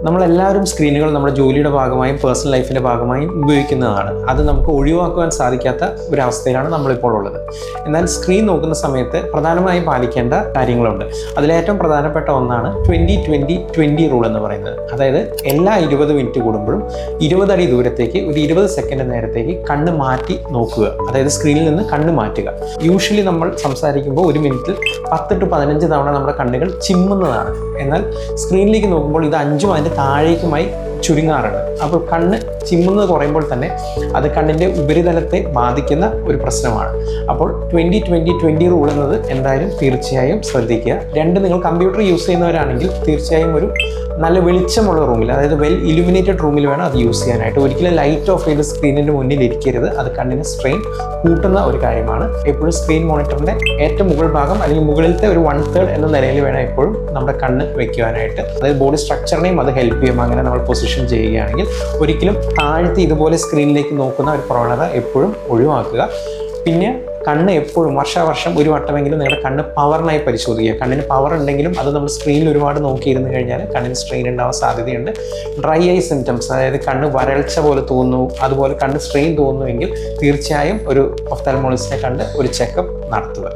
നമ്മളെല്ലാവരും സ്ക്രീനുകൾ നമ്മുടെ ജോലിയുടെ ഭാഗമായും പേഴ്സണൽ ലൈഫിൻ്റെ ഭാഗമായും ഉപയോഗിക്കുന്നതാണ്. അത് നമുക്ക് ഒഴിവാക്കുവാൻ സാധിക്കാത്ത ഒരവസ്ഥയിലാണ് നമ്മളിപ്പോൾ ഉള്ളത്. എന്നാൽ സ്ക്രീൻ നോക്കുന്ന സമയത്ത് പ്രധാനമായും പാലിക്കേണ്ട കാര്യങ്ങളുണ്ട്. അതിലേറ്റവും പ്രധാനപ്പെട്ട ഒന്നാണ് 20-20-20 റൂൾ എന്ന് പറയുന്നത്. അതായത് എല്ലാ 20 മിനിറ്റ് കൂടുമ്പോഴും 20 അടി ദൂരത്തേക്ക് ഒരു 20 സെക്കൻഡ് നേരത്തേക്ക് കണ്ണ് മാറ്റി നോക്കുക. അതായത് സ്ക്രീനിൽ നിന്ന് കണ്ണ് മാറ്റുക. യൂഷ്വലി നമ്മൾ സംസാരിക്കുമ്പോൾ ഒരു മിനിറ്റിൽ 10 to 15 തവണ നമ്മുടെ കണ്ണുകൾ ചിമ്മുന്നതാണ്. എന്നാൽ സ്ക്രീനിലേക്ക് നോക്കുമ്പോൾ ഇത് 5ഉം അതിൻ്റെ താഴേക്കുമായി ചുരുങ്ങാറുണ്ട്. അപ്പോൾ കണ്ണ് ചിമ്മുന്നത് കുറയുമ്പോൾ തന്നെ അത് കണ്ണിൻ്റെ ഉപരിതലത്തെ ബാധിക്കുന്ന ഒരു പ്രശ്നമാണ്. അപ്പോൾ 20-20-20 റൂൾ എന്നത് എന്തായാലും തീർച്ചയായും ശ്രദ്ധിക്കുക. നിങ്ങൾ കമ്പ്യൂട്ടർ യൂസ് ചെയ്യുന്നവരാണെങ്കിൽ തീർച്ചയായും ഒരു നല്ല വെളിച്ചമുള്ള റൂമിൽ, അതായത് വെൽ ഇലുമിനേറ്റഡ് റൂമിൽ വേണം അത് യൂസ് ചെയ്യാനായിട്ട്. ഒരിക്കലും ലൈറ്റ് ഓഫ് ചെയ്ത് സ്ക്രീനിൻ്റെ മുന്നിൽ ഇരിക്കരുത്. അത് കണ്ണിന് സ്ട്രെയിൻ കൂട്ടുന്ന ഒരു കാര്യമാണ്. എപ്പോഴും സ്ക്രീൻ മോണിറ്ററിൻ്റെ ഏറ്റവും മുകൾ ഭാഗം അല്ലെങ്കിൽ മുകളിലത്തെ ഒരു 1/3 എന്ന നിലയിൽ വേണം എപ്പോഴും നമ്മുടെ കണ്ണ് വെക്കുവാനായിട്ട്. അതായത് ബോഡി സ്ട്രക്ചറിനെയും അത് ഹെൽപ്പ് ചെയ്യും. അങ്ങനെ നമ്മൾ പൊസിഷൻ ചെയ്യുകയാണെങ്കിൽ ഒരിക്കലും താഴ്ത്തി ഇതുപോലെ സ്ക്രീനിലേക്ക് നോക്കുന്ന ഒരു പ്രവണത എപ്പോഴും ഒഴിവാക്കുക. പിന്നെ കണ്ണ് എപ്പോഴും വർഷാവർഷം ഒരു വട്ടമെങ്കിലും നിങ്ങളുടെ കണ്ണ് പവറിനായി പരിശോധിക്കുക. കണ്ണിന് പവർ ഉണ്ടെങ്കിലും അത് നമ്മൾ സ്ക്രീനിൽ ഒരുപാട് നോക്കിയിരുന്നു കഴിഞ്ഞാൽ കണ്ണിന് സ്ട്രെയിൻ ഉണ്ടാവാൻ സാധ്യതയുണ്ട്. ഡ്രൈ ഐ സിംറ്റംസ്, അതായത് കണ്ണ് വരൾച്ച പോലെ തോന്നുന്നു, അതുപോലെ കണ്ണ് സ്ട്രെയിൻ തോന്നുന്നുവെങ്കിൽ തീർച്ചയായും ഒരു ഒഫ്താൽമോളജിസ്റ്റിനെ കണ്ട് ഒരു ചെക്കപ്പ് നടത്തുക.